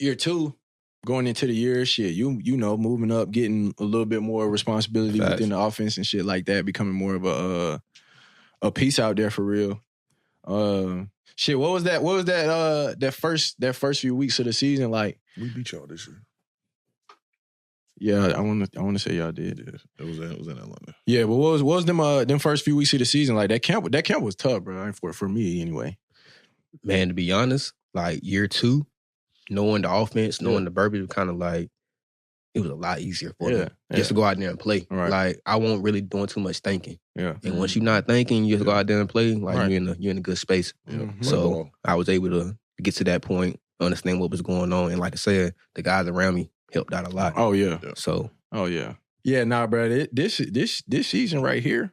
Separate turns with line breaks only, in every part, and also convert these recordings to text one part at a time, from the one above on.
year 2, going into the year, shit, you know, moving up, getting a little bit more responsibility within the offense and shit like that, becoming more of a piece out there for real. Shit, what was that? That first few weeks of the season like?
We beat y'all this year.
Yeah, I want to say y'all did.
Yeah, it was in Atlanta.
Yeah, but what was them first few weeks of the season like? That camp was tough, bro. For me anyway.
Man, to be honest, like year 2, knowing the offense, knowing the verbiage, kind of like it was a lot easier for me just to go out there and play.
Right.
Like I wasn't really doing too much thinking.
Yeah.
And once you're not thinking, you just go out there and play. Like you're in a good space.
Yeah.
So I was able to get to that point, understand what was going on, and like I said, the guys around me helped out a lot.
Oh yeah.
So.
Oh yeah. Yeah, nah, bro. This season right here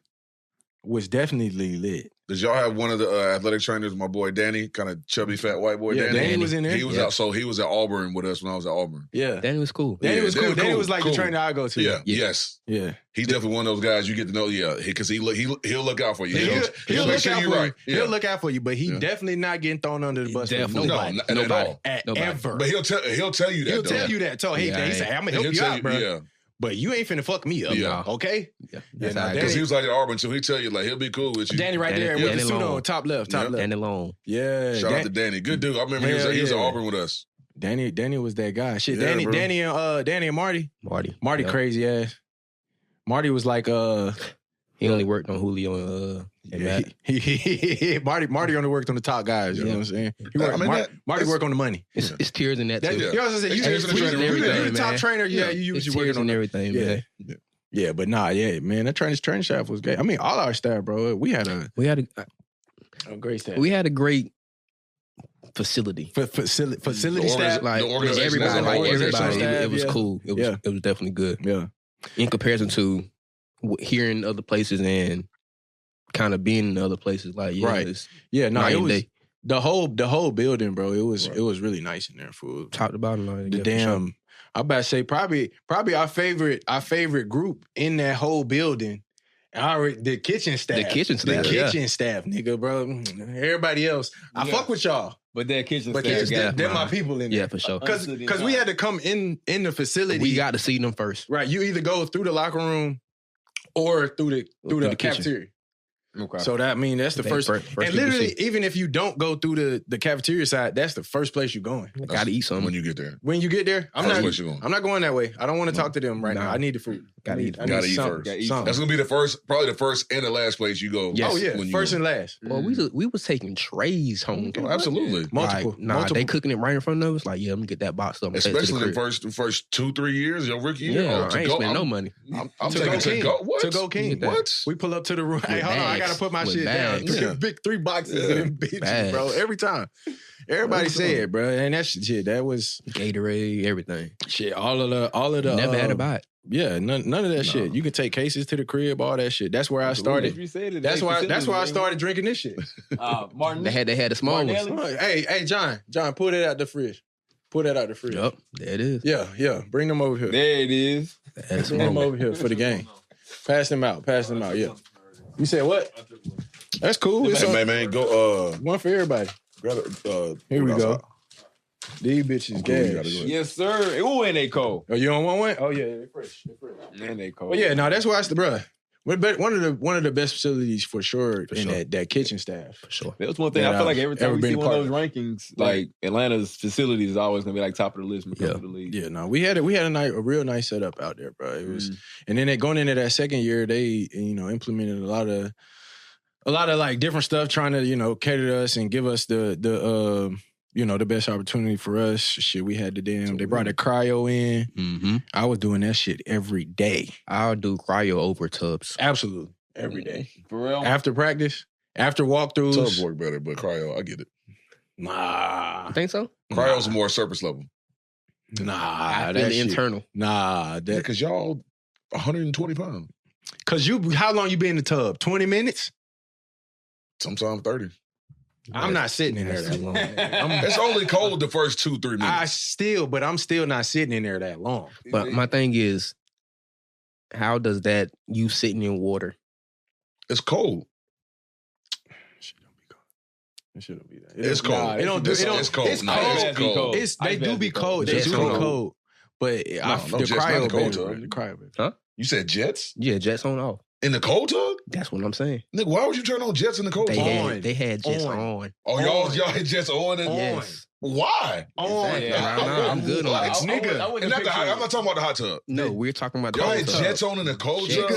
was definitely lit.
Did y'all have one of the athletic trainers, my boy Danny, kind of chubby fat white boy?
Yeah, Danny was in there.
He was out. So he was at Auburn with us when I was at Auburn.
Yeah,
Danny was cool.
Danny was cool. Danny was like the trainer I go to.
Yeah. Yes.
Yeah.
He's definitely one of those guys you get to know. Yeah, because he'll look out for you.
He'll
make
look
sure
out
you're
for
right.
you. He'll look out for you, but he definitely not getting thrown under the bus.
Definitely
nobody.
No, not at all.
Ever.
But he'll tell you that.
He'll tell you that. So he say, "I'm gonna help you out, bro."
Yeah.
But you ain't finna fuck me up, okay?
Yeah,
because he was like at Auburn, so he'll tell you like he'll be cool with you.
Danny right there with the suit on, top left.
Danny Long.
Yeah,
shout out to Danny, good dude. I remember he was at Auburn with us.
Danny was that guy. Shit,
Yeah,
Danny and Marty. Marty crazy ass. Marty was like
he only worked on Julio and Matt.
Marty only worked on the top guys. You know what I'm saying? Marty worked on the money.
It's tears in that too.
You know what I'm saying? You're the top trainer. Yeah, you usually working on
everything, man.
Yeah, but man, that training staff was great. I mean, all our staff, bro. We had a great staff.
We had a great facility.
Facility staff,
like everybody. It was cool. It was definitely good.
Yeah. In
comparison to hearing other places and kind of being in other places, like
it was the whole building, bro. It was really nice in there, fool.
Top to bottom,
I'm about to say probably our favorite group in that whole building. The kitchen staff. Staff, nigga, bro. Everybody else, I fuck with y'all.
But that kitchen staff,
they're my people in there.
Yeah, for sure.
Because we had to come in the facility.
We got to see them first.
Right. You either go through the locker room or through the cafeteria. Okay. So that's the first and literally, even if you don't go through the cafeteria side, that's the first place you're going.
Got to eat something
when you get there.
When you get there, I'm not going that way. I don't want to talk to them right now. I need the food.
Gotta eat first. That's gonna be probably the first and the last place you go.
Yes. Oh yeah, first and last.
Well, we was taking trays home.
Oh, absolutely,
multiple.
They cooking it right in front of us. Like, let me get that box up.
Especially the first 2-3 years, your rookie year.
Yeah, I ain't spend no money.
I'm taking to go. What?
To go King.
What?
We pull up to the room. Hey, hold on, I gotta put my shit down. Big 3 boxes and bitches, bro. Every time. Everybody said, bro, and that shit, that was
Gatorade, everything.
Shit, all of the
never had to buy it.
Yeah, none of that shit. You can take cases to the crib, all that shit. That's where I started. That's why I started drinking this shit.
Martin, they had the small ones.
Hey, John, pull that out the fridge. Pull that out the fridge.
Yep, there it is.
Yeah. Bring them over here.
There it is.
Bring them over here for the game. Pass them out. Yeah. You said what? That's cool.
Man, go.
One for everybody.
Grab it.
Here we go. These bitches gas.
Yes, sir. Ooh, and they cold.
Oh, you don't want one? Oh, yeah, they're fresh.
And they cold.
Well, yeah, no, that's why it's bruh. One of the best facilities for sure in that kitchen staff.
For sure.
That was one thing. I feel like every time we see one of those rankings, like Atlanta's facilities is always gonna be like top of the list when it comes to the league.
Yeah, no, we had a real nice setup out there, bro. It was, and then going into that second year, they implemented a lot of like different stuff, trying to cater to us and give us the best opportunity for us. Shit, we had they brought a cryo in.
Mm-hmm.
I was doing that shit every day.
I'll do cryo over tubs.
Absolutely. Every day.
For real?
After practice, after walkthroughs.
Tubs work better, but cryo, I get it.
Nah.
You think so?
Cryo's more surface level.
Nah.
That's internal.
Nah.
Because y'all 120 pounds.
Because how long you been in the tub? 20 minutes?
Sometimes 30.
I'm not sitting in there that long.
It's only cold the first 2-3 minutes.
But I'm still not sitting in there that long.
But my thing is, how does that you sitting in water?
It's cold.
It shouldn't be that.
It's cold.
It don't do. It's cold.
It's cold.
They do be cold. They do be cold. But the cryo baby. The cryo baby.
Huh?
You said jets?
Yeah, jets on off.
In the cold tub?
That's what I'm saying.
Nigga, why would you turn on jets in the cold tub?
They had jets on.
Oh, y'all had jets on?
Yes.
Why?
On. I'm good on that.
Nigga. I'm not talking about the hot tub.
No, we're talking about the
y'all
cold
had
tub.
jets on in the cold tub?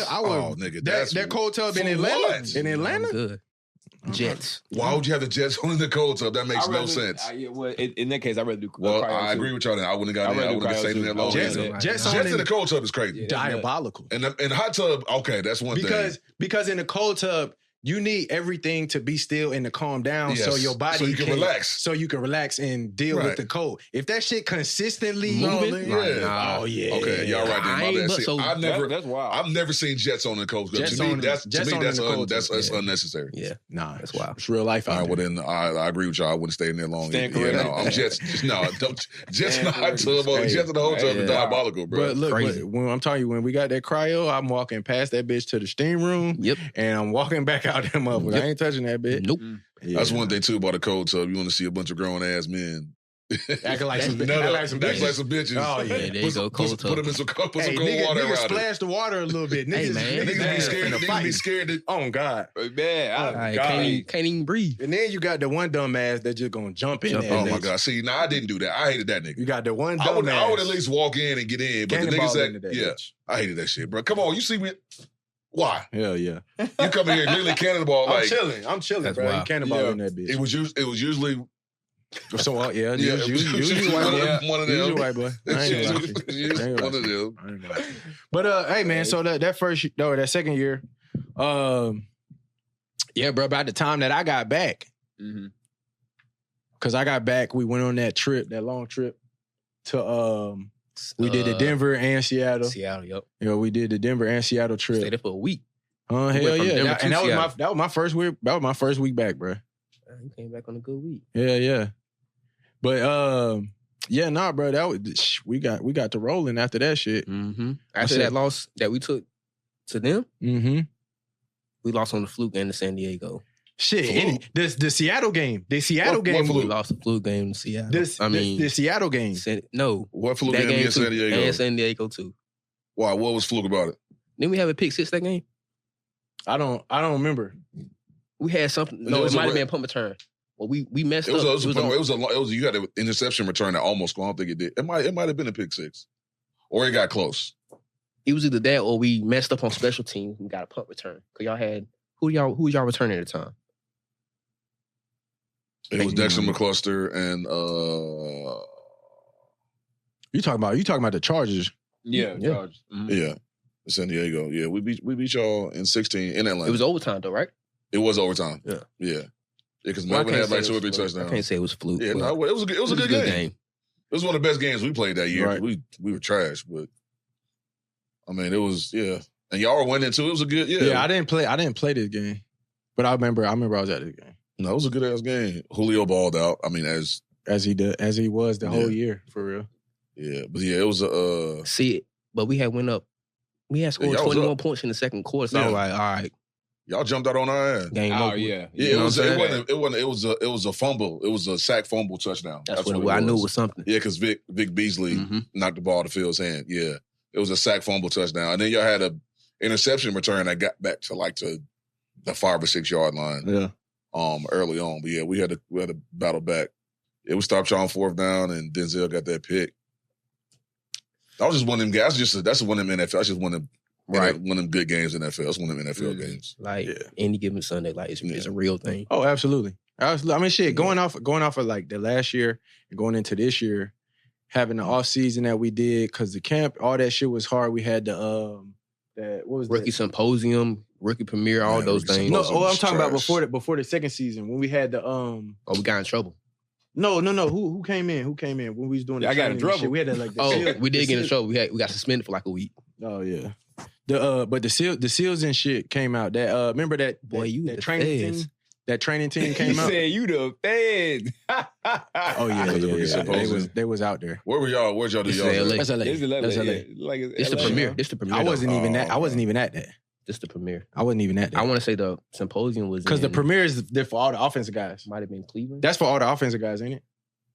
Nigga.
That cold tub in Atlanta?
What?
In Atlanta?
I'm good. Jets.
Why would you have the jets on in the cold tub? That makes no sense.
In that case, I'd rather do
Well, I agree with y'all then. I wouldn't have got in. I wouldn't have stayed in there long. Jets in the cold tub is crazy.
Diabolical.
And the hot tub, okay, that's one thing.
Because in the cold tub, you need everything to be still and to calm down so your body
so you can relax.
So you can relax and deal with the cold. If that shit consistently moving,
Okay, y'all right there. My bad. See,
that's wild.
I've never seen jets on the cold tub. To me, that's unnecessary.
Yeah, that's wild.
It's real life.
All right, well then I agree with y'all. I wouldn't stay in there long. I'm jets. Jets in the hot tub or jets in the whole tub is diabolical, bro.
But look, when I'm telling you, when we got that cryo, I'm walking past that bitch to the steam room.
Yep,
and I'm walking back out that motherfucker. I ain't touching that bitch.
Nope.
Yeah. That's one thing too about a cold tub. You want to see a bunch of grown ass men
acting like some bitches.
Oh
yeah, there you go. Cold tub.
Put them in some cold water around
splash the water a little bit. Niggas
be scared. Niggas be scared.
Oh God,
man, can't even breathe.
And then you got the one dumb ass that just gonna jump in.
Oh my God! See, I didn't do that. I hated that nigga.
You got the one dumb ass.
I would at least walk in and get in, but the niggas that I hated that shit, bro. Come on, you see me. Why?
Hell yeah.
You come in here literally cannonball like
I'm chilling, bro. You cannonball in that bitch.
It was usually
so
usually one of them.
Usually white boy.
One of them.
But hey man, so that second year, yeah, bro, by the time that I got back, because I got back, we went on that long trip to we did the Denver and Seattle.
Yep.
We did the Denver and Seattle trip.
Stayed there for a week.
Hell yeah. And that was my first week. That was my first week back, bro.
You came back on a good week.
Yeah. But bro. That was we got to rolling after that shit.
Mm-hmm. After that loss that we took to them,
we
lost on the fluke and the San Diego.
Shit, the Seattle game. The Seattle game.
We lost the fluke game in Seattle.
The Seattle game.
No.
What fluke game in San Diego?
And San Diego too.
Why? What was fluke about it?
Didn't we have a pick six that game?
I don't remember.
We had something. No, it might have been a punt return. Well, we messed up. You
had an interception return that almost. I don't think it did. It might have been a pick six, or it got close.
It was either that or we messed up on special teams. We got a punt return because y'all had who y'all returning at the time?
It was Dexter McCluster and
You talking about the Chargers?
Yeah. Chargers.
Mm-hmm. Yeah, San Diego. Yeah, we beat y'all in 16 in Atlanta.
It was overtime though, right?
It was overtime.
Yeah.
Because Melvin had like 2 or 3 touchdowns.
I can't say it was fluke.
Yeah, no, it was a good game. It was one of the best games we played that year. Right. We were trash, but I mean, it was and y'all were winning too. It was a good
Yeah, I didn't play this game, but I remember I was at this game.
No, it was a good ass game. Julio balled out. I mean, as
he was the whole year for real.
Yeah, but it was a.
But we had went up. We had scored 21 points in the second quarter. So I was like, all right.
Y'all jumped out on our ass.
Game over.
Yeah. It was a fumble. It was a sack fumble touchdown.
That's what I knew it was something.
Yeah, because Vic Beasley knocked the ball out of Phil's hand. Yeah. It was a sack fumble touchdown. And then y'all had an interception return that got back to like the 5 or 6 yard line.
Yeah.
Early on. But yeah, we had to battle back. It was stopped y'all on 4th down and Denzel got that pick. That was just one of them guys. That's one of them NFL. That's just one of them. Right, one of them good games in NFL. It's one of them NFL games.
Like any given Sunday, like it's a real thing.
Oh, absolutely. I mean, shit. Going off of like the last year and going into this year, having the off season that we did because the camp, all that shit was hard. We had what was
rookie symposium, rookie premiere, all those things.
No, I'm talking about before the second season when we had the
we got in trouble.
No. Who came in? When we was doing the
I got in trouble.
Shit, we had like
we did get in trouble. We got suspended for like a week.
Oh yeah. But the SEALs and shit came out. That remember that training team? That training team came out.
You said you the feds.
Oh yeah. They was out there.
Where were y'all? Where'd y'all do y'all?
That's LA.
It's LA.
It's the premiere. It's the premiere.
I wasn't even at that.
Just the premiere.
I wasn't even at that.
I want to say the symposium was
because the premiere is there for all the offensive guys.
Might have been Cleveland.
That's for all the offensive guys, ain't it?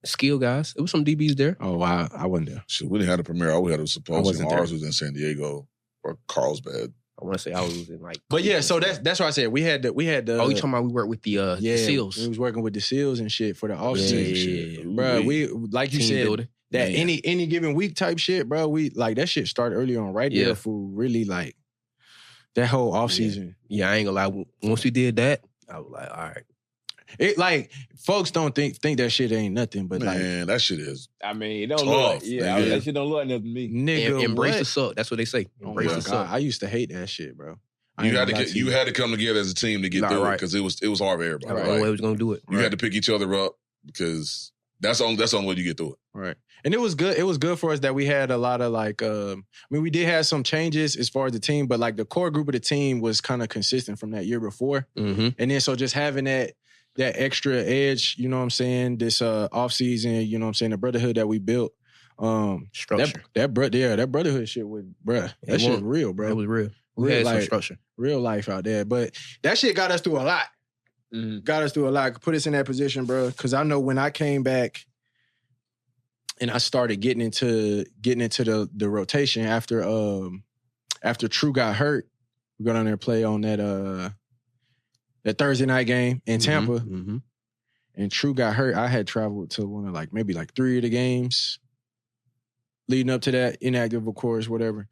Skill guys. It was some DBs there.
Oh wow, I wasn't there.
Shit, we didn't have the premiere. All we had was symposium. Ours was in San Diego or Carlsbad.
I want to say I was in like.
But yeah, so that's why I said we had the.
Oh, you talking about we worked with the SEALs?
We was working with the SEALs and shit for the off season shit, bro. We like you said
building.
that any given week type shit, bro. We like that shit started early on right there for really like that whole off season.
Yeah, I ain't gonna lie. Once we did that, I was like, all right.
It like folks don't think that shit ain't nothing, but
man, that shit is.
I mean, it don't
tough,
look. Yeah, that shit don't look like nothing to me.
Nigga,
embrace the suck. That's what they say. Embrace the suck.
I used to hate that shit, bro.
You had to come together as a team to get through it because it was hard for everybody.
That's the only way we was gonna do it.
You had to pick each other up because that's the only way you get through it.
Right. And it was good. It was good for us that we had a lot of like, I mean, we did have some changes as far as the team, but like the core group of the team was kind of consistent from that year before.
Mm-hmm.
And then so just having that extra edge, you know what I'm saying, this off season, you know what I'm saying, the brotherhood that we built.
Structure.
That brotherhood shit was, bruh. That shit was real, bro.
It was real. We had some structure.
Real life out there. But that shit got us through a lot.
Mm-hmm.
Got us through a lot. Put us in that position, bro. Because I know when I came back and I started getting into the rotation after True got hurt, we got down there and play on that Thursday night game in Tampa.
Mm-hmm.
And True got hurt. I had traveled to one of maybe 3 of the games leading up to that, inactive, of course, whatever.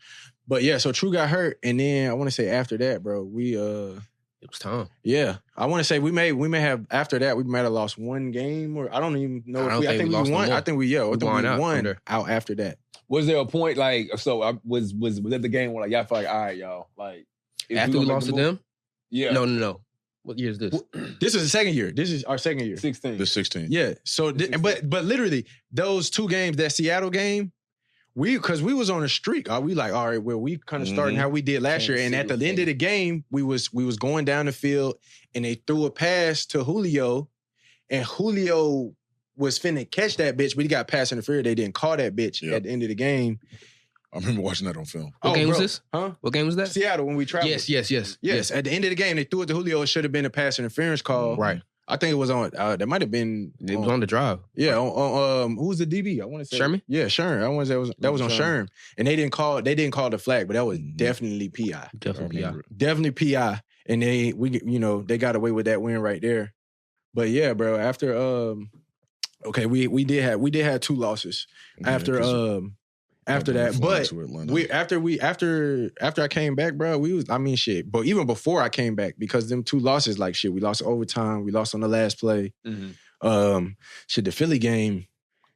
But yeah, so True got hurt, and then I want to say after that, bro, we
it was time.
Yeah, I want to say we may have after that we might have lost one game, or I don't even know if I think we won. I think we won out after that.
Was there a point was that the game where y'all felt like, all right, y'all,
after we lost to them?
Yeah.
No. What year is this?
This is the second year. This is our second year.
16.
The 16.
Yeah. So, but literally those 2 games, that Seattle game. Because we was on a streak, we like, all right, well, we kind of starting how we did last year. And at the end of the game, we was going down the field and they threw a pass to Julio, and Julio was finna catch that bitch, but he got pass interference. They didn't call that bitch at the end of the game.
I remember watching that on film.
What game was this? Huh? What game was that?
Seattle, when we traveled.
Yes.
At the end of the game, they threw it to Julio. It should have been a pass interference call.
Right.
I think it was on. That might have been.
It was on the drive.
Yeah. On who was the DB? I want to say
Sherman.
Yeah, Sherman. I want to say that was on Sherman, and they didn't call the flag, but that was definitely PI. Definitely PI. And they got away with that win right there. But yeah, bro. After we did have 2 losses after that, but after I came back, bro, but even before I came back, because them 2 losses, we lost overtime, we lost on the last play.
Mm-hmm.
The Philly game,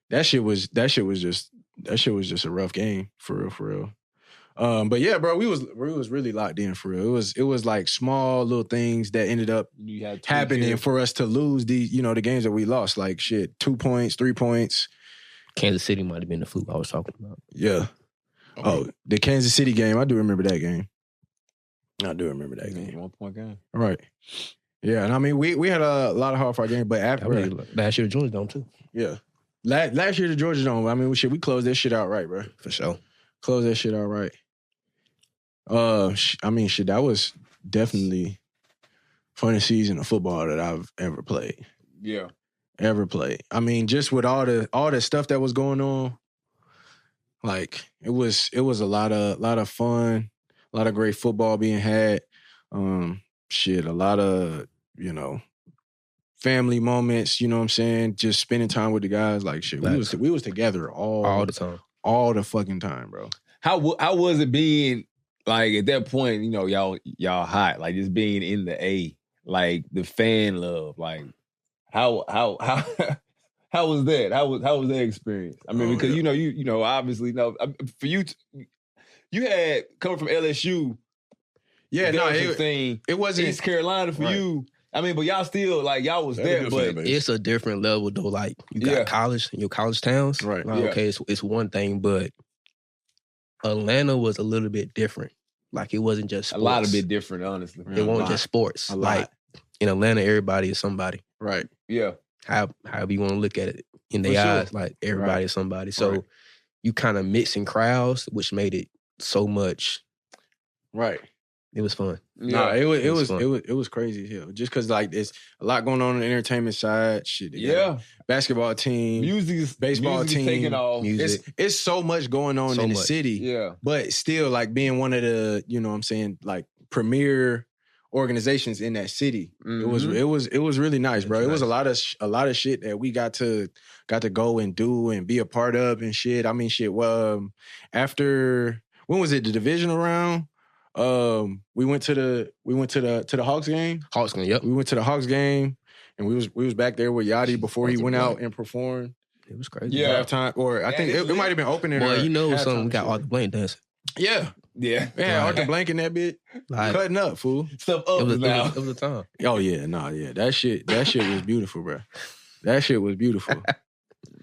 that shit was just a rough game for real. But yeah, bro, we was really locked in for real. It was like small little things that ended up happening for us to lose the games that we lost, 2 points, 3 points.
Kansas City might have been the fluke I was talking about.
Yeah. Okay. Oh, the Kansas City game. I do remember that game.
1-point game.
All right. Yeah, and I mean, we had a lot of hard-fought games, but after
last year the Georgia Dome too.
Yeah. Last year the Georgia Dome, I mean, we closed that shit out right, bro.
For sure.
Close that shit out right. That was definitely funnest season of football that I've ever played.
Yeah.
Ever played. I mean, just with all the stuff that was going on, it was a lot of fun, a lot of great football being had. A lot of, family moments, you know what I'm saying? Just spending time with the guys, we was together all
the time.
All the fucking time, bro.
How was it being at that point, y'all hot, just being in the A, the fan love, How was that? How was that experience? I mean, because you obviously know for you, you had coming from LSU.
Yeah,
it wasn't East Carolina for you. I mean, but y'all still y'all was there, but
it's a different level though. You got college, your college towns,
right?
Okay, it's one thing, but Atlanta was a little bit different. It wasn't just sports.
A lot of bit different, honestly.
It wasn't just sports.
A lot.
In Atlanta, everybody is somebody.
Right.
Yeah.
However you want to look at it in their eyes, everybody is somebody. So you kind of mixing crowds, which made it so much.
Right.
It was fun.
Nah, it was
fun.
crazy as hell. Just because like there's a lot going on the entertainment side. Shit, they got
Yeah.
basketball team, baseball
music
team,
taking off.
It's so much going on in the city.
Yeah.
But still, like being one of the, you know what I'm saying, like premier organizations in that city.
Mm-hmm.
It was really nice, bro. It was
nice.
a lot of shit that we got to go and do and be a part of and shit. I mean, shit. Well, after when was it? The divisional round. We went to the Hawks game.
Hawks game, yep.
We went to the Hawks game, and we was back there with Yachty before he went out and performed.
It was crazy.
Yeah.
Halftime, or I think it might have been opening.
Well, you know something. We got Arthur Blank dancing.
Yeah.
Yeah, Arthur Blank in that bit,
Like,
cutting up, fool.
Stuff up now.
It was a time.
Oh yeah, that shit was beautiful, bro. That shit was beautiful.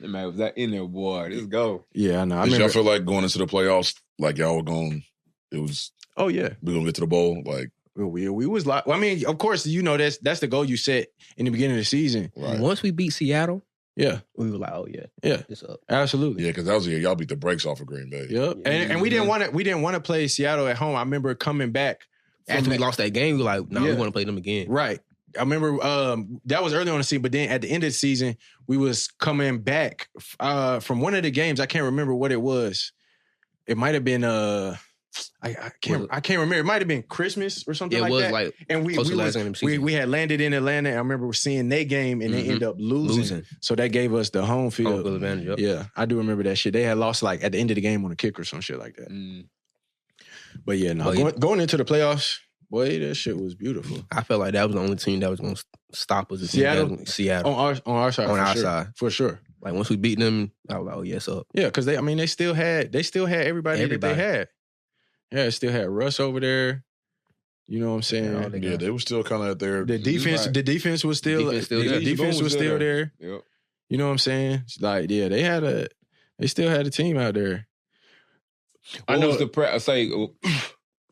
Man, was that in there, boy? Let's go.
Yeah, I know.
Did y'all feel like going into the playoffs, like y'all were going, it was,
oh yeah,
we're going to get to the bowl? Like,
we was like, well, I mean, of course, you know, that's the goal you set in the beginning of the season.
right.
Once we beat Seattle,
Yeah,
we were like, oh yeah, it's up.
absolutely.
Yeah, because that was the year y'all beat the brakes off of Green Bay.
Yep.
Yeah.
And we didn't want to play Seattle at home. I remember coming back
After we lost that game, we were like, we want to play them again.
Right. I remember that was early on the season, but then at the end of the season, we was coming back from one of the games. I can't remember what it was. It might have been I can't remember. It might have been Christmas or something
Yeah,
like
it was
that.
like
And we had landed in Atlanta. I remember seeing their game and they ended up losing. So that gave us the home field.
Home field advantage, yep.
Yeah, I do remember that shit. They had lost like at the end of the game on a kick or some shit like that. But yeah, no, going into the playoffs, boy, that shit was beautiful.
I felt like that was the only team that was going to stop us.
Seattle?
Seattle.
On our side.
On our
sure.
side.
For sure.
Like once we beat them, I was like, oh, yes, up.
Yeah, because they still had everybody that they had. Yeah, still had Russ over there. You know what I'm saying?
Yeah, they were still kind of at their...
The defense was still there.
Yep.
You know what I'm saying? It's like, yeah, they still had a team out there.
I know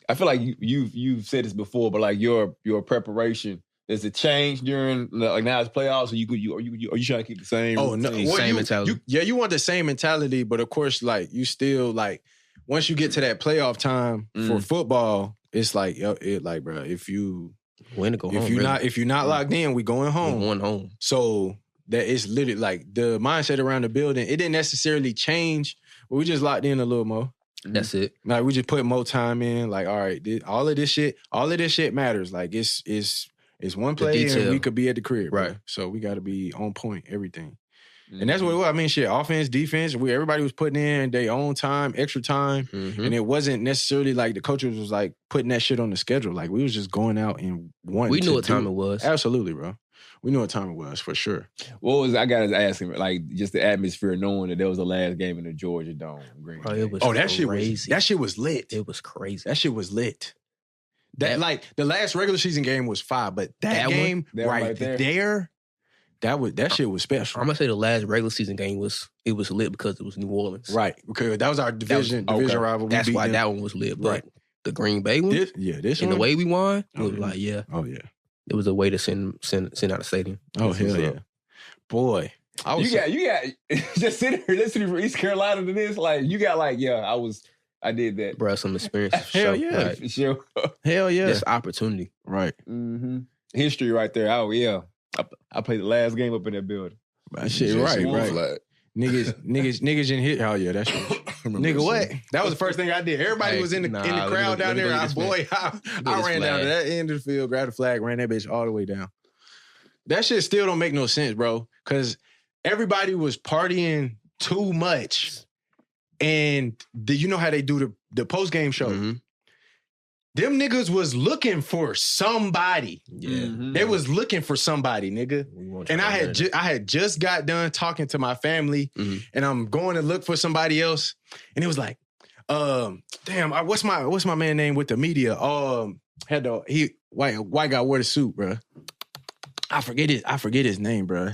I feel like you've said this before, but like your preparation, does it change during like now it's playoffs? Or are you trying to keep the same?
Oh no,
same mentality.
You want the same mentality, but of course, like you still like once you get to that playoff time for football, it's like bro, if you
win to go home,
if you're not locked in, we going home.
We're going home.
So that it's literally like the mindset around the building. It didn't necessarily change, but we just locked in a little more.
That's it.
Like we just put more time in. Like all right, all of this shit matters. Like it's one play and we could be at the crib, right? Bro. So we got to be on point, everything. And that's what it was. I mean, shit, offense, defense, everybody was putting in their own time, extra time. And it wasn't necessarily like the coaches was like putting that shit on the schedule. Like we was just going out and wanting
We knew what time it was.
Absolutely, bro. We knew what time it was for sure.
I got to ask him, like just the atmosphere knowing that there was the last game in the Georgia Dome.
That shit was lit.
It was crazy.
That shit was lit. That like the last regular season game was fine, but that game right there. That shit was special.
I'm gonna say the last regular season game was lit because it was New Orleans.
Right. Because that was our division rival.
That's why that one was lit. But the Green Bay one, the way we won, it was like, yeah.
Oh yeah.
It was a way to send out a stadium.
Oh hell yeah. Boy.
You got just sitting here listening from East Carolina to this, like you got like, I did that.
Bro, some experience.
Hell yeah.
Right. Sure.
Hell yeah.
That's opportunity.
Right.
Mm-hmm. History right there. Oh yeah. I played the last game up in that building.
That shit, right. Niggas in here. Oh yeah, that's right. Nigga, what? That was the first thing I did. Everybody was in the crowd down there. I ran down to that end of the field, grabbed the flag, ran that bitch all the way down. That shit still don't make no sense, bro. Because everybody was partying too much. And you know how they do the post-game show? Mm-hmm. Them niggas was looking for somebody.
Yeah.
They was looking for somebody, nigga. And I had just got done talking to my family and I'm going to look for somebody else. And it was like, damn, what's my man name with the media? White guy wore the suit, bro. I forget his name, bro.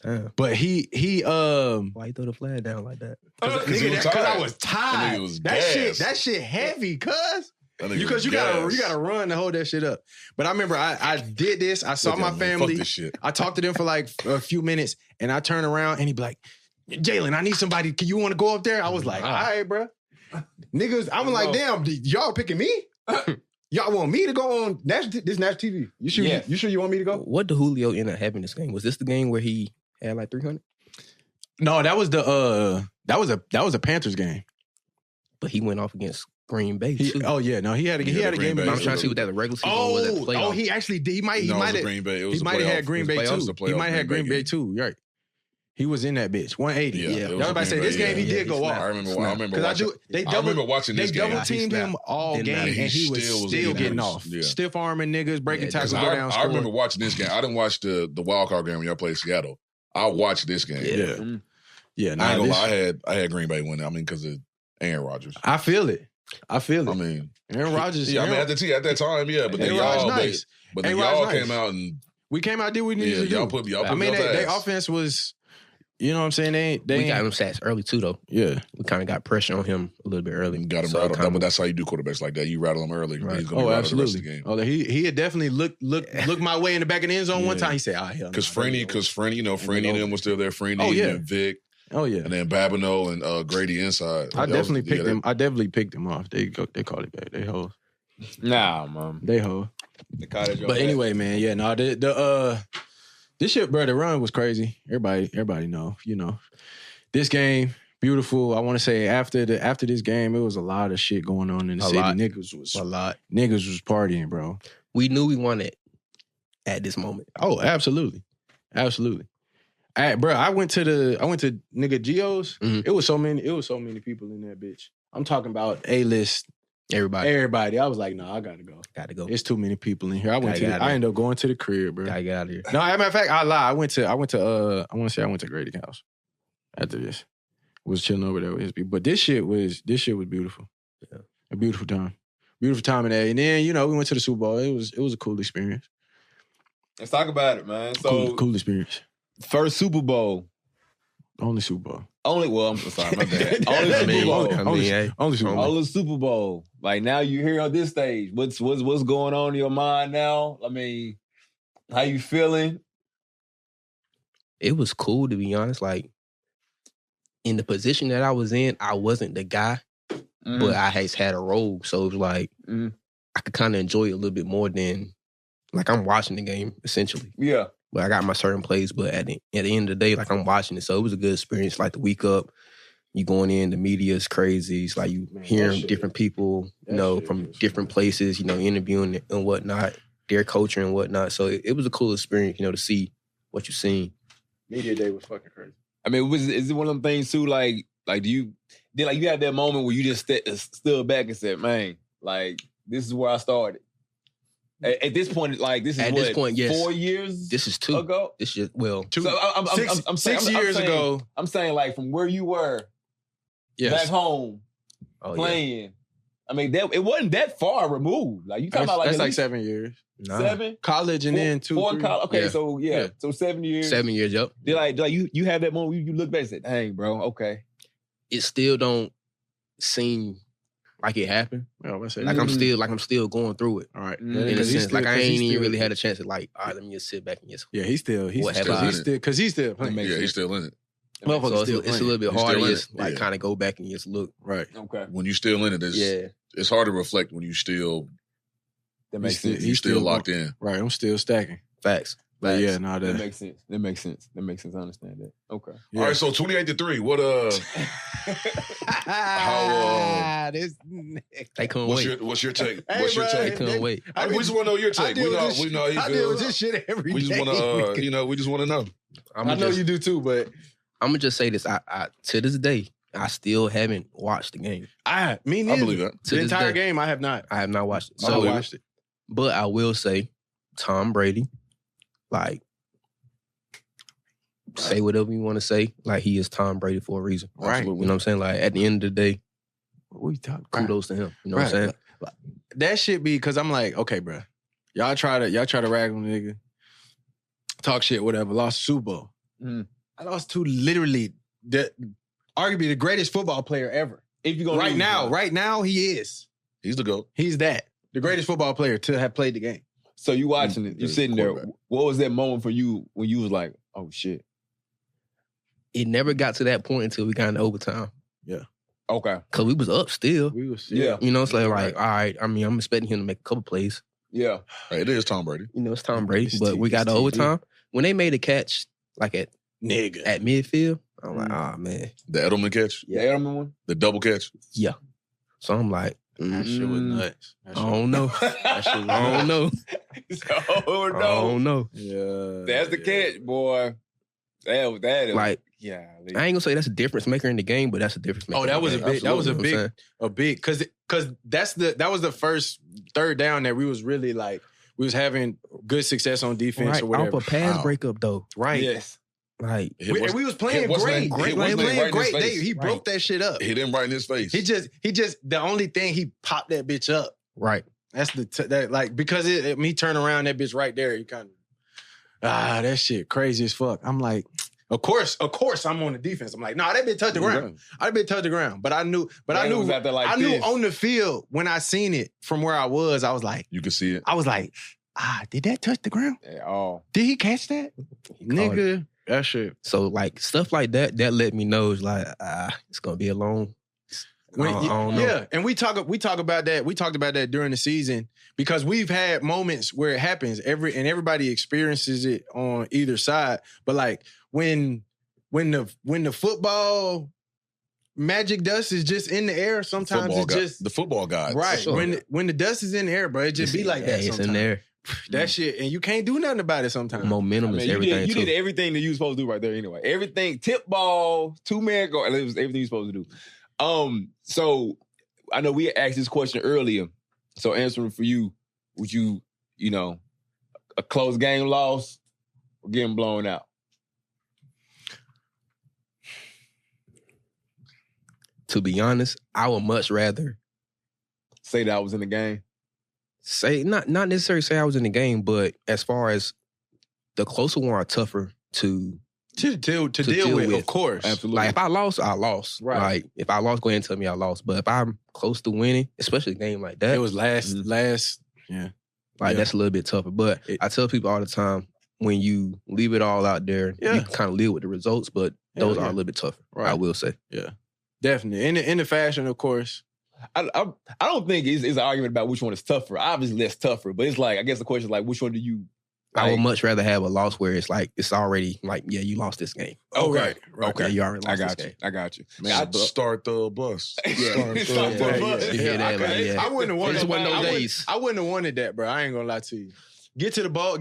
Damn.
But he
why you throw the flag down like that?
Because I was tired. That shit heavy, cuz. Because you gotta run to hold that shit up. But I remember I did this. I saw my family. I talked to them for like a few minutes, and I turned around and he be like, "Jalen, I need somebody. Can you want to go up there?" I was like, "All right, bro." Niggas, I was like, "Damn, y'all picking me?"
Y'all want me to go on this national TV? You sure?
Yeah.
You sure you want me to go?
What did Julio end up having this game? Was this the game where he had like 300?
No, that was that was a Panthers game.
But he went off against Green Bay too.
He had a game.
I'm trying to see what that regular season was at the playoffs.
He actually did. He might
No, it was
have
Green Bay. It was
he
the
might have had
playoff.
Green
It was
Bay
playoffs,
too.
the playoff
He might have had Green Bay
game.
too. Right. He was in that bitch. 180.
Yeah, it was
Everybody
a
say
Green
this
Bay,
game he
yeah.
did go off.
I remember watching.
They
I remember watching this
They
game.
double teamed him all
Didn't
game,
matter.
and he was
Still
still
was
getting
loose.
off.
Yeah.
Stiff arming niggas, breaking tackles, go down.
I remember watching this game. I didn't watch the wild card game when y'all played Seattle. I watched this game.
Yeah.
I ain't gonna lie. I had Green Bay winning. I mean, because of Aaron Rodgers.
I feel it.
I mean,
Aaron Rodgers.
Yeah, I mean, at that time, yeah. But then
Aaron
y'all,
Rodgers nice.
but then
Aaron
y'all
Rodgers
came
nice.
out and
We came out, did what we needed to do.
y'all put
I mean,
me on
their
ass.
offense was, you know what I'm saying? They
We got him stats early too, though.
Yeah.
We kind of got pressure on him a little bit early.
Got him
So
rattled.
kinda-
But that's how you do quarterbacks like that. You rattle them early.
Right.
He's gonna be rattled the rest of the
absolutely.
game.
He had definitely looked my way in the back of the end zone one
Yeah.
time. He said, hell no.
Because Franny, you know, Franny and them was still there. Franny
Oh, yeah.
and Vic,
Oh, yeah.
and then Babineau and Grady inside.
I definitely picked
them.
him. I definitely picked him off. They called it back. They hoes.
Nah, man.
They hoes.
The cottage
But anyway, man, yeah, no, this shit, bro, the run was crazy. Everybody know, you know. This game, beautiful. I want to say after this game, it was a lot of shit going on in the city. Niggas was partying, bro.
We knew we won it at this moment.
Oh, absolutely. Bro, I went to nigga Geo's.
Mhm.
It was so many people in that bitch. I'm talking about A-list. Everybody. I was like, nah, I gotta go.
Gotta go.
It's too many people in here. I
Gotta get out of
I
here.
ended up going to the crib, bro.
Gotta get out of here.
No, as a matter of fact, I lie. I went to I want to say I went to Grady's house after this. Was chilling over there with his people. But this shit was beautiful.
Yeah.
A beautiful time. Beautiful time in there. And then, you know, we went to the Super Bowl. It was a cool experience.
Let's talk about it, man. So
Cool experience.
first Super Bowl.
Only Super Bowl.
I'm sorry, my bad. Only
I
Super
mean,
Bowl.
hey,
Only Super Bowl.
Only Super Bowl. Like now you here on this stage. What's going on in your mind now? I mean, how you feeling?
it was cool, to be honest. Like, in the position that I was in, I wasn't the guy, but I had a role. So it was like, I could kind of enjoy it a little bit more than, like, I'm watching the game, essentially.
Yeah.
But I got my certain plays, but at the end of the day, like, I'm watching it. So it was a good experience. Like, the week up, you going in, the media is crazy. It's like you hearing different people, from different places, interviewing and whatnot, their culture and whatnot. So it was a cool experience, to see what you've seen.
Media day was fucking crazy.
I mean, is it one of them things too? Like do you had that moment where you just stood back and said, "Man, like this is where I started." At this point, like this is
yes.
4 years.
This is 2
ago.
This is so
I'm
6 years ago.
I'm saying like from where you were back home playing. Yeah. I mean, it wasn't that far removed. Like you talking about
that's like 7 years.
Nah.
7
college and then 2
4
3.
college. Okay,
Yeah.
so 7 years.
7 years, yep.
They're like you have that moment where you look back and say, "Dang, bro, okay."
It still don't seem like it happened.
Oh, what's that?
Like I'm still going through it.
All right.
Mm.
In a
Because he's
sense,
still-
like I
because
ain't
he's
even
still-
really had a chance to like, all right, let me just sit back and just.
Yeah, he's still
What have
I-
because he's still playing.
Yeah, he's still in it.
So it's a little bit
He's
hard to
still in
just
it.
like
Yeah.
kind of go back and just look.
Right.
Okay,
When you still in it, it's hard to reflect when you still
that makes
still-
sense.
you still locked in.
Right. I'm still stacking.
Facts.
But yeah, nah,
That
that.
makes sense. That makes sense. I understand that. Okay.
Yeah.
All right, so 28-3. What how
They couldn't wait.
what's your take?
Hey,
What's your
bro,
They
take?
couldn't wait.
We just want to know your
I
take.
deal
We
with
know
this
we know he
I deal with
feels.
this shit every day.
We just want to we just want to know.
I'm
I know
just,
you do too, but
I'm gonna just say this. I to this day, I still haven't watched the game.
me
I
neither.
believe that.
To
The
this
entire
day,
game, I have not.
I have not watched it.
I
So,
watched it.
but I will say, Tom Brady, like, say whatever you want to say. Like, he is Tom Brady for a reason.
Right.
You know what I'm saying? Like, at the end of the day,
What you talking?
kudos to him. You know what I'm saying?
That shit be because I'm like, okay, bro. Y'all try to rag on the nigga, talk shit, whatever. Lost the Super Bowl.
Mhm.
I lost to literally arguably the greatest football player ever.
If you're gonna
Right now, he is.
He's the GOAT.
He's the greatest football player to have played the game.
So you watching it, you
Yeah,
sitting there.
quarterback.
What was that moment for you when you was like, "Oh shit"?
It never got to that point until we got into overtime.
Yeah.
Okay.
Cause we was up still.
We was
Yeah.
You know, it's like, all right. I mean, I'm expecting him to make a couple plays.
Yeah.
Hey, it is Tom Brady.
You know, it's Tom Brady,
It's
but we got the
TV.
overtime. When they made a catch, like at midfield, I'm like, man.
The Edelman catch,
The Edelman one?
the double catch.
Yeah. So I'm like,
That shit was nuts.
I don't know.
That shit was
I don't know.
Oh,
I
no.
don't know.
Yeah.
That's the catch, boy. That is
Like,
yeah.
I ain't gonna say that's a difference maker in the game, but that's a difference maker.
Oh, that
in
was
the
a
game.
big. That was
Absolutely,
a big. Because that was the first third down that we was really like we was having good success on defense
right
or whatever.
off a pass
Wow.
breakup though.
Right.
Yes.
Like
And we was playing great.
Great.
We was playing
Right in his
great.
face.
He broke that shit up.
Hit him right in his face.
He just the only thing he popped that bitch up.
right.
That's that like because me turn around that bitch right there. He kind of that shit crazy as fuck. I'm like, of course I'm on the defense. I'm like, nah, that bitch touched the ground. I bitch touched the ground. But I knew
Was out there like
I knew
this.
on the field when I seen it from where I was like,
You can see it.
I was like, did that touch the ground?
Yeah, oh.
Did he catch that?
He caught it.
Nigga, that shit.
So like stuff like that let me know it's like it's gonna be a long. I don't know.
Yeah, and we talk about that. We talked about that during the season because we've had moments where it happens. Everybody experiences it on either side. But like when the football magic dust is just in the air, sometimes it's just
the football gods.
right.
Sure.
When the dust is in the air, bro, it just be like that.
It's
Sometimes.
in there.
That shit, and you can't do nothing about it. Sometimes.
Momentum is everything
you
too.
did everything that you was supposed to do right there anyway. Everything, tip ball, 2-man guard, it was everything you supposed to do. So I know we asked this question earlier. So answering for you, would you a close game loss or getting blown out?
To be honest, I would much rather
Say that I was in the game.
say not necessarily say I was in the game, but as far as the closer one are tougher to
to deal with, of course.
Absolutely.
like if I lost, I lost.
Right.
Like if I lost, go ahead and tell me I lost. But if I'm close to winning, especially a game like that,
It was last. Yeah.
like
yeah.
that's a little bit tougher. But I tell people all the time, when you leave it all out there,
Yeah.
you can kind of live with the results, but
Hell
those are
yeah.
a little bit tougher.
Right.
I will say.
Definitely. In the fashion, of course.
I don't think it's an argument about which one is tougher. Obviously, that's tougher. But it's like, I guess the question is like, which one do you
I would
like?
much rather have a loss where it's like it's already like, yeah, you lost this game.
Okay.
Okay, you already lost this game.
I got you.
Man, start the bus.
Yeah.
Start
Start
the
the
bus.
bus.
You hear that?
I,
Like, yeah.
I wouldn't have wanted
It's one of those days.
I wouldn't have wanted that, bro. I ain't gonna lie to you. Get to the bowl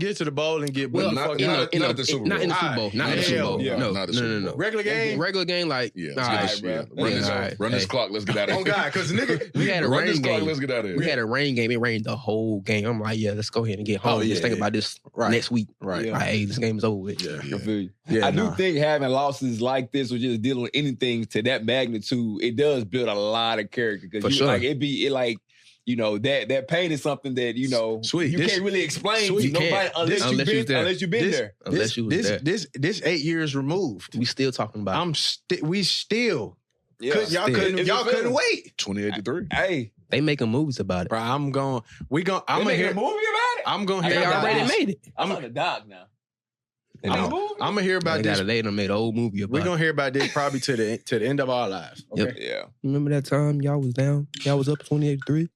and get
Well,
not-
motherfucking
not at the Super Bowl.
Not in the Super Bowl. Not in the Super Bowl.
Yeah,
No,
not
no,
the Super
no, no.
Bowl.
regular game.
Regular game, like,
Yeah,
all
let's
right,
get this,
bro.
run
Yeah,
this,
all right.
run this
Hey.
clock. Let's get out of
Oh
here.
God, because nigga,
We had a
Run
rain
this clock.
game.
Let's get out of here.
We had a rain game. It rained the whole game. I'm like, yeah, let's go ahead and get home.
Oh, yeah,
Just think
yeah.
about this
Right.
next week.
right?
Yeah.
Like, hey, this game is over with.
Yeah.
I feel you.
Yeah,
I do
nah.
think having losses like this or just dealing with anything to that magnitude, it does build a lot of character.
For
Because
sure.
like that pain is something that
Sweet.
you
This-
can't really explain
Sweet.
to
You
nobody
can't.
unless
Unless you was there.
you've been there.
Unless you was there.
This 8 years removed.
We still talking about it.
We still.
Yeah.
Y'all
Still.
couldn't.
It's
Y'all
a feeling.
couldn't wait,
28-3.
Hey,
They making movies about it.
bro. I'm going.
they
I'm gonna
making
hear.
a movie about it.
I'm gonna
They
hear. about
already
this.
made it.
I'm on the doc now. They
I'm
made a movie?
gonna hear about this.
They done made an old movie about
We're
it.
gonna hear about this probably to the end of our lives.
Yep.
Okay.
Yeah.
Remember that time y'all was down? Y'all was up 28-3?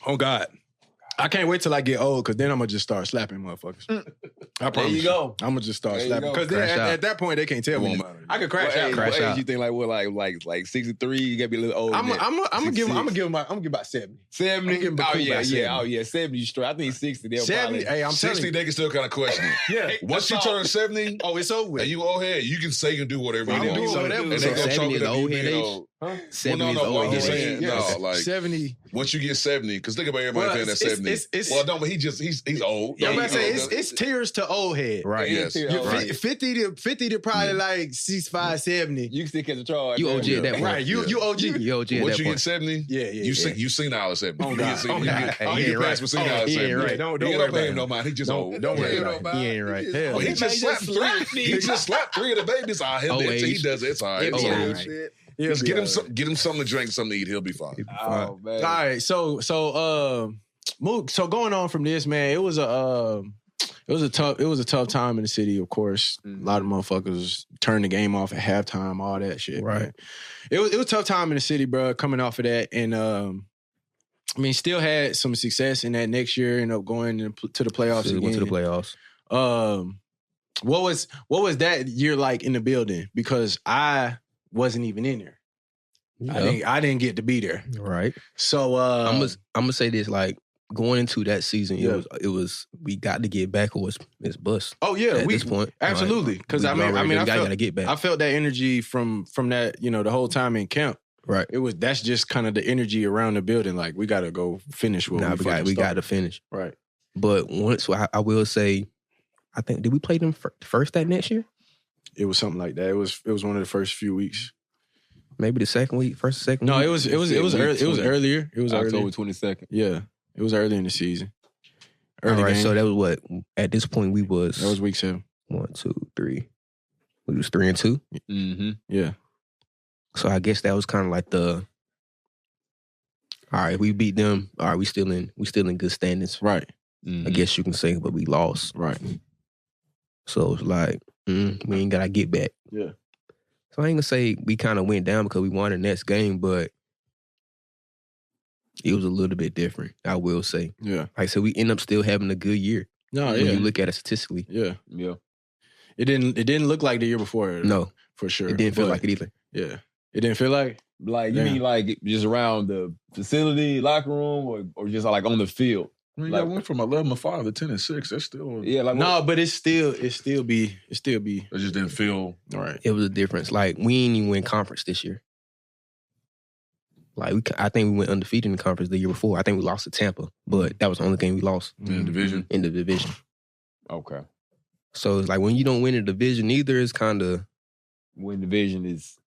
Oh God. I can't wait till I get old because then I'm gonna just start slapping motherfuckers. I
There
promise.
you go.
I'm gonna just start
There you
slapping
go.
because then
Crash out.
at that point they can't tell
It
me.
won't
nothing.
matter.
I could crash out.
Crash
What
out.
age you think like 63? You gotta be a little older.
I'm
than that.
gonna give
66.
about 70.
70.
I'm giving
Oh
Baku
yeah,
about
yeah.
70.
Oh yeah, 70 you straight. I think 60. They'll
70.
probably.
Hey, I'm
60,
telling you.
they can still kind of question it.
Yeah.
Once you turn 70,
Oh, it's over with.
and you old head, you can say you can do whatever
I'm
you
doing
want.
whatever.
And they
So
gonna
70
chalk
is
it up to you
old head
being
age?
old.
70
Well,
is
no,
old
I'm
head
just
age.
saying,
Yes.
no, like
70.
once you get 70, because think about everybody
Well,
playing at
it's-
70.
it's-
Well, no, but he's old.
Yeah, I'm about to say
You know,
it's tiers to old head.
Right.
Yes.
Yeah,
You're
right.
50 to probably like 65, 70.
You can still catch a charge.
You OG at that point.
Right. You OG.
You OG at
Once
that
you get
point.
70,
Yeah, yeah.
you seen all of 70.
Oh,
You
God.
get seen-
Oh,
you
God.
get-
Hey,
you
he
get
ain't
past
right.
seen all of
He
70.
ain't right.
Don't
You
worry
don't pay
about
him no
it.
mind. He just
Don't
old.
worry
Yeah.
about it.
He ain't right.
Hell,
Oh, he just slapped three. He just slapped 3 of the babies. Ah, he'll
Old
do it. He
age.
does it. It's all right.
It'll
It's
be
all
all
right.
right.
He'll
Just
be
get him
all
some, get him something to drink, something to eat. He'll be fine.
Oh man.
All right, so going on from this, man, it was It was a tough time in the city, of course. A lot of motherfuckers turned the game off at halftime, all that shit.
Right.
Man. It was a tough time in the city, bro, coming off of that. And I mean, still had some success in that next year, ended up going to the playoffs again.
Went to the playoffs.
What was that year like in the building? Because I wasn't even in there.
Yeah.
I didn't get to be there.
Right.
So
I'm gonna say this, like, going into that season, it was we got to get back or it's bust.
Oh yeah,
at this point.
Absolutely. Because I
gotta get back.
I felt that energy from that, the whole time in camp.
Right.
That's just kind of the energy around the building. Like, we gotta go finish what we got
to finish.
Right.
But once I will say, I think, did we play them first that next year?
It was something like that. It was one of the first few weeks.
Maybe the second week, second
No,
week?
it was earlier. It was earlier. It was
October
earlier.
22nd.
Yeah. It was early in the season.
All right,
game.
so that was what? At this point, we was...
That was week 7.
1, 2, 3. We was 3-2.
Mm-hmm.
Yeah.
So I guess that was kind of like the... All right, we beat them. All right, we still in good standings.
Right.
Mm-hmm.
I guess you can say, but we lost.
Right.
So it's like, we ain't got to get back.
Yeah.
So I ain't gonna say we kind of went down because we won the next game, but it was a little bit different, I will say.
Yeah.
Like I said, we end up still having a good year.
No,
when
yeah.
you look at it statistically.
Yeah.
Yeah.
It didn't look like the year before.
No.
For sure.
It didn't feel like it either.
Yeah. It didn't feel like?
Like, you mean like just around the facility, locker room, or just like on the field?
I mean,
Like-
I went from 11-5 to 10-6. That's still
Yeah, like
No, but it still be.
It just didn't feel
All right.
It was a difference. Like, we ain't even win conference this year. Like, I think we went undefeated in the conference the year before. I think we lost to Tampa, but that was the only game we lost
in the division.
in the division.
Okay.
So it's like when you don't win a division either, it's kind of...
Win division is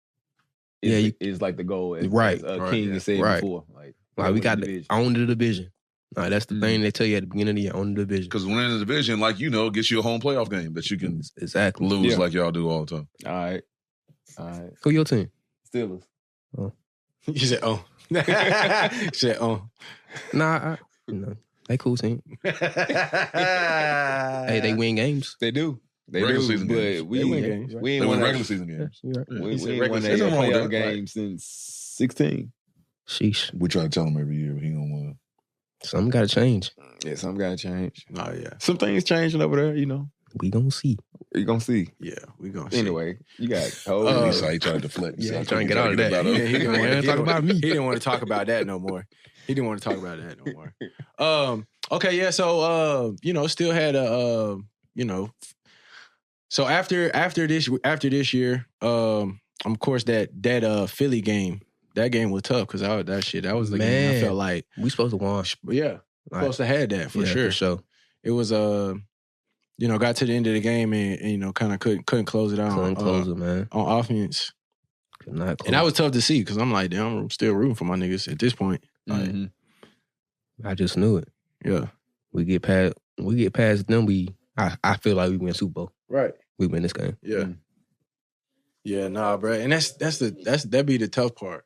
like the goal, as,
Right.
as
Right,
King
yeah.
has said
Right.
before. Like
we
win
got
division.
to own the division. Like, that's the thing they tell you at the beginning of the year, own the division.
Because winning the division, like gets you a home playoff game that you can
Exactly.
lose
Yeah.
like y'all do all the time.
All right.
Who your team?
Steelers.
You said, oh. You said, oh.
Nah, they cool team. Hey, they win games.
They do. They
Regular
do.
season
But
games.
we
They win
ain't
games.
We
They
ain't
win
won
regular season games.
You're right.
Yeah.
We
He said
ain't
regular
won a
season. Nothing wrong with
playoff
that.
game since 16.
Sheesh.
We try to tell him every year, but he don't want to.
Something got to change.
Yeah, something got to change.
Oh, yeah.
Some things changing over there,
We gonna see.
You're going to see.
Yeah, we going to
Anyway, you got
He tried to deflect.
Yeah,
So I
he trying to
think
get out of that.
about us.
Yeah, he didn't
Yeah,
want to
talk about me.
He didn't want to talk about that no more. Okay, yeah. So, still had a, So after this year, of course that Philly game, that game was tough because that was the game I
Man.
felt like,
We supposed to win.
yeah, supposed to have that for sure.
For sure.
It was got to the end of the game and kind of couldn't close it out.
Couldn't close it, man.
On offense.
Could not close.
And that was tough to see because I'm like, damn, I'm still rooting for my niggas at this point. Like,
I just knew it.
yeah.
We get past them. I feel like we win Super Bowl.
Right.
We win this game.
Yeah. Yeah, nah, bro. And that'd be the tough part.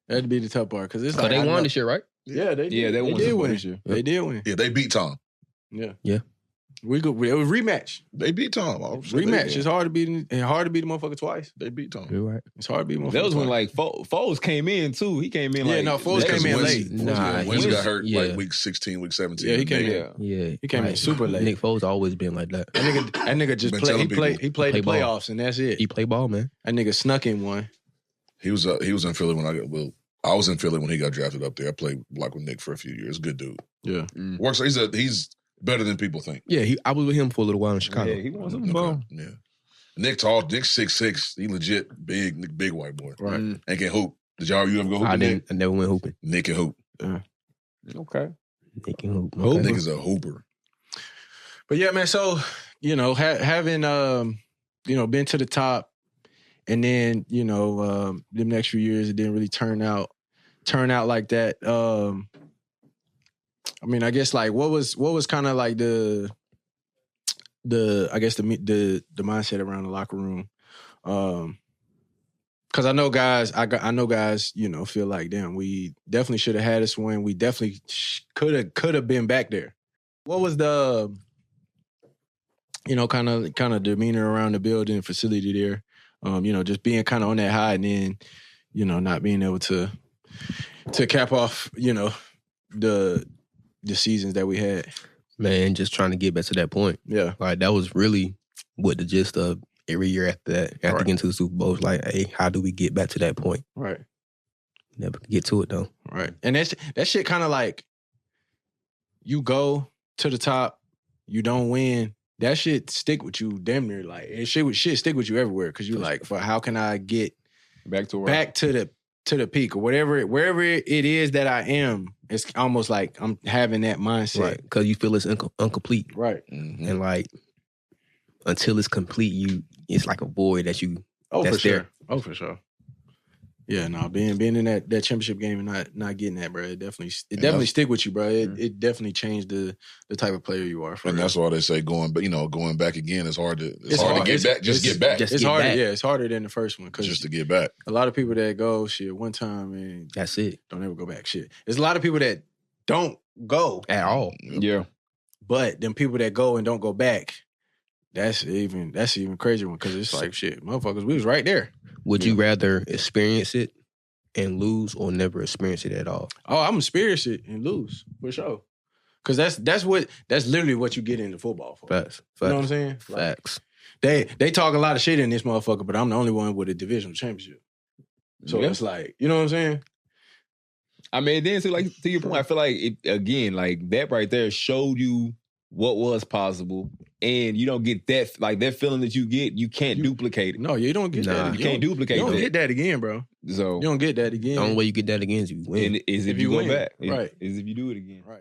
That'd be the tough part because it's
So
like
they
I
won
know-
this year, right?
Yeah, they did.
Yeah, they won
did
Super Bowl
win
this year.
They did win.
Yeah, they beat Tom.
Yeah.
Yeah.
It was rematch.
They beat Tom.
Rematch. It's hard to beat the motherfucker twice.
They beat Tom.
You're right.
It's hard to beat the motherfucker
That was when
twice.
like Foles came in too. He came in
Yeah,
like
no, Foles
Yeah,
came in
'cause
late.
Nah,
Wentz
he
got
was-
hurt
yeah.
like week 16, week 17.
Yeah, he came in.
Yeah.
Yeah.
He came in super late.
Nick Foles always been like that.
That nigga just
Been
played.
telling
He played
people.
the
Play ball.
playoffs and that's it.
He play ball, man.
That nigga snuck in one.
He was in Philly when I was in Philly when he got drafted up there. I played block with Nick for a few years. Good dude.
Yeah.
Works. He's better than people think.
Yeah, I was with him for a little while in Chicago.
Yeah, he won Super
Okay,
Bowl.
yeah. Nick tall. Nick's 6'6". He legit big white boy.
Right.
And can hoop. You ever go hoop
I
with Nick?
didn't. I never went hooping.
Nick can hoop.
Okay.
Nick can hoop.
Hoop.
Nick is a hooper.
But yeah, man. So having been to the top, and then the next few years it didn't really turn out like that. I mean, I guess like what was kind of like the mindset around the locker room, because I know guys, feel like damn, we definitely should have had this one. We definitely could have been back there. What was the you know, kind of demeanor around the building facility there. You know, just being kind of on that high, and then, you know, not being able to cap off, you know, the seasons that we had.
Man, just trying to get back to that point.
Yeah.
Like, that was really what the gist of every year after that. After getting to the Super Bowl, it's like, hey, how do we get back to that point?
Right.
Never get to it, though.
Right. And that shit kind of like, you go to the top, you don't win, that shit stick with you damn near. Like, it shit stick with you everywhere, because you're like, but how can I get back to the peak or wherever it is that I am? It's almost like I'm having that mindset.
Right, because you feel it's incomplete.
Right.
Mm-hmm.
And like, until it's complete, it's like a void that's
for sure.
there.
Oh, for sure. Yeah, no, being in that championship game and not getting that, bro, it definitely stick with you, bro. It definitely changed the type of player you are.
And that's why they say going back again is hard to get back. Just get back.
It's harder. Yeah, it's harder than the first one,
just to get back.
A lot of people that go one time and
that's it.
Don't ever go back. Shit. There's a lot of people that don't go
at all.
Yeah,
but them people that go and don't go back, that's even crazier one, because it's like, shit, motherfuckers, we was right there.
Would you rather experience it and lose, or never experience it at all?
Oh, I'm experience it and lose for sure. Because that's literally what you get into football for.
Facts.
You know what I'm saying?
Facts.
Like, they talk a lot of shit in this motherfucker, but I'm the only one with a divisional championship. So it's like, you know what I'm saying?
I mean, then to your point, I feel like it again, like that right there showed you what was possible, and you don't get that feeling that you get. You can't duplicate it.
No, you don't get that.
You can't duplicate.
You don't
that.
get that again, bro.
So
you don't get that again.
The only way you get that again is if you win.
Is if you go
win.
back.
Right.
Is if you do it again.
Right.